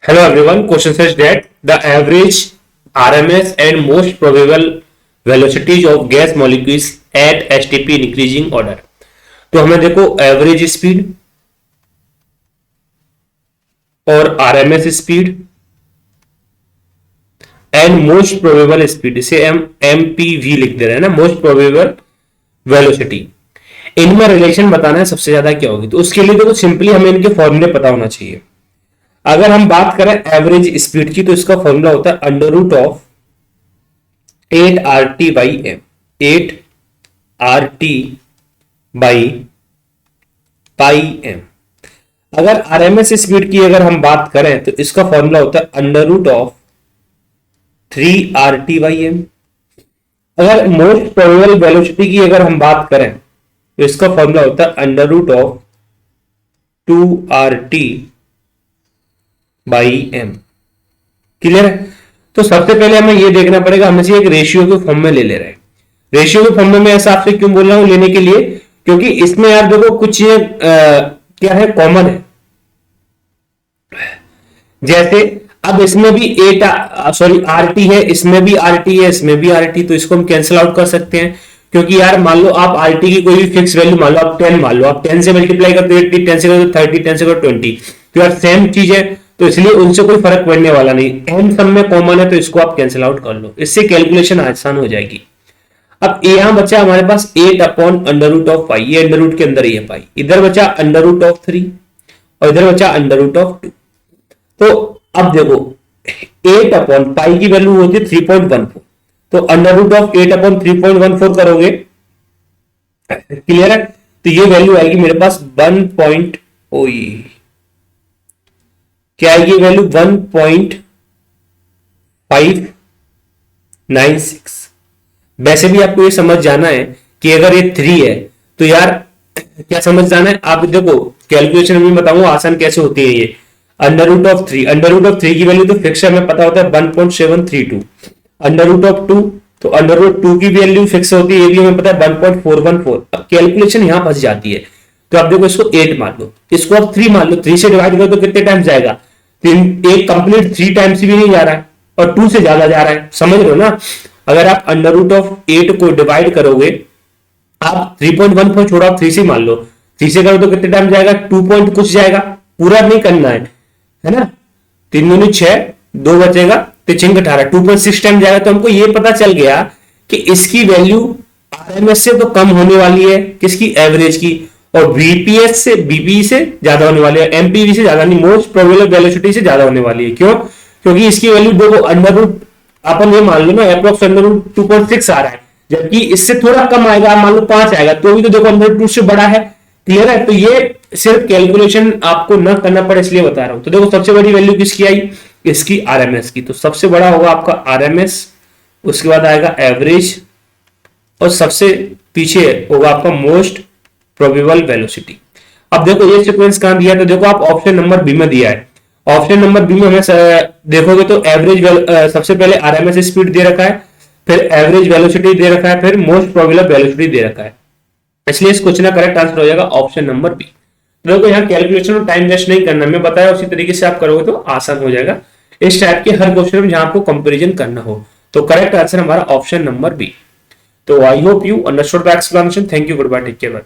Hello everyone, question says that the average RMS and most probable velocities of gas molecules at STP in increasing order. तो हमें देखो average speed और RMS speed and most probable speed, इसे हम MPV लिख दे रहे हैं ना, मोस्ट प्रोबेबल वेलोसिटी, इनमें रिलेशन बताना है सबसे ज्यादा क्या होगी। तो उसके लिए देखो सिंपली हमें इनके फॉर्मूले पता होना चाहिए। अगर हम बात करें एवरेज स्पीड की तो इसका फॉर्मूला होता है under root of 8 RT by M, 8 RT by pi M. अगर आरएमएस स्पीड की अगर हम बात करें तो इसका फॉर्मूला होता है under root of 3 RT by M. अगर मोस्ट प्रोबेबल वेलोसिटी की अगर हम बात करें तो इसका फॉर्मूला होता है under root of 2 RT by M. Clear है? तो सबसे पहले हमें यह देखना पड़ेगा, हम इसे एक रेशियो के फॉर्म में ले रहे हैं। रेशियो के फॉर्म में मैं ऐसा आपसे क्यों बोल रहा हूं लेने के लिए, क्योंकि इसमें यार देखो कुछ चीजें क्या है, कॉमन है। जैसे अब इसमें भी आरटी है, इसमें भी आरटी है, इसमें भी आरटी, तो इसको हम कैंसिल आउट कर सकते हैं। क्योंकि यार मान लो आप आरटी की कोई भी फिक्स वैल्यू मान लो, आप 10 मान लो, आप 10 से मल्टीप्लाई करते हो 80, 10 से करते 30, 10 से करते 20, तो यार सेम चीज है, तो इसलिए उनसे कोई फर्क पड़ने वाला नहीं। एम सब में कॉमन है तो इसको आप कैंसिल आउट कर लो, इससे कैलकुलेशन आसान हो जाएगी। अब यहां बचा हमारे पास 8 अपॉन अंडर रूट ऑफ पाई, ये अंडर रूट के अंदर ही है पाई, इधर बचा अंडर रूट ऑफ 3 और इधर बचा अंडर रूट ऑफ 2। तो अब देखो 8 अपॉन पाई की वैल्यू होती है 3.14, तो अंडर रूट ऑफ 8 अपॉन 3.14 करोगे, क्लियर है? तो ये वैल्यू आएगी मेरे पास 1. क्या आएगी वैल्यू? 1.596। वैसे भी आपको ये समझ जाना है कि अगर ये 3 है तो यार क्या समझ जाना है, आप देखो कैलकुलेशन में बताऊंगा आसान कैसे होती है ये। Under root of 3, under root of 3 की वैल्यू तो फिक्स हमें पता होता है 1.732। अंडर रूट ऑफ 2, तो अंडर रूट 2 की वैल्यू फिक्स होती है, ये भी हमें पता है 1.414। अब कैलकुलेशन यहां फंस जाती है, तो आप देखो इसको 8 मान लो, इसको आप 3 मान लो, 3 से डिवाइड करो तो कितने टाइम्स जाएगा? एक कंप्लीट 3 टाइम्स भी नहीं जा रहा है और 2 से ज्यादा जा रहा है, समझ रहे हो ना? अगर आप अंडर रूट ऑफ 8 को डिवाइड करोगे, आप 3.14 छोड़ो, आप 3 से मान लो, 3 से करो तो कितने टाइम जाएगा? 2 पॉइंट कुछ जाएगा, पूरा नहीं करना है ना? 3 दूनी 6, 2 बचेगा, 3 18, 2.6 टाइम जाएगा। तो हमको ये पता चल गया कि इसकी वैल्यू आरएमएस से तो कम होने वाली है, किसकी? एवरेज की, और बीपीएस से बीपी से ज्यादा होने वाली है, एमपीवी से ज्यादा नहीं, मोस्ट प्रोबेबल वेलोसिटी से ज्यादा होने वाली है। क्यों? क्योंकि इसकी वैल्यू देखो अंडर रूट अपन ये मान लो ना अप्रोक्स अंडर रूट 2.6 आ रहा है, जबकि इससे थोड़ा कम आएगा, मान लो 5 आएगा, तो भी तो देखो अंडर रूट से बड़ा है। क्लियर है? तो ये सिर्फ कैलकुलेशन आपको न करना पड़े इसलिए बता रहा हूं। तो देखो सबसे बड़ी वैल्यू किसकी आई? इसकी आरएमएस की। तो सबसे बड़ा होगा आपका आरएमएस, उसके बाद आएगा एवरेज, और सबसे पीछे होगा आपका मोस्ट प्रोबेबल वेलोसिटी। अब देखो ये सीक्वेंस कहां दिया है, तो देखो आप ऑप्शन नंबर बी में दिया है। ऑप्शन नंबर बी में हमें देखोगे तो एवरेज सबसे पहले आरएमएस स्पीड दे रखा है, फिर एवरेज वेलोसिटी दे रखा है, फिर मोस्ट प्रोबेबल वेलोसिटी दे रखा है, इसलिए इस क्वेश्चन का करेक्ट आंसर हो जाएगा ऑप्शन नंबर बी। तो देखो यहाँ कैलकुलेशन में टाइम वेस्ट नहीं करना, मैं बताया उसी तरीके से आप करोगे तो आसान हो जाएगा इस टाइप के हर क्वेश्चन में जहां आपको कंपैरिजन करना हो। तो करेक्ट आंसर हमारा ऑप्शन नंबर बी। तो I hope you understood the explanation. Thank you, goodbye, take care.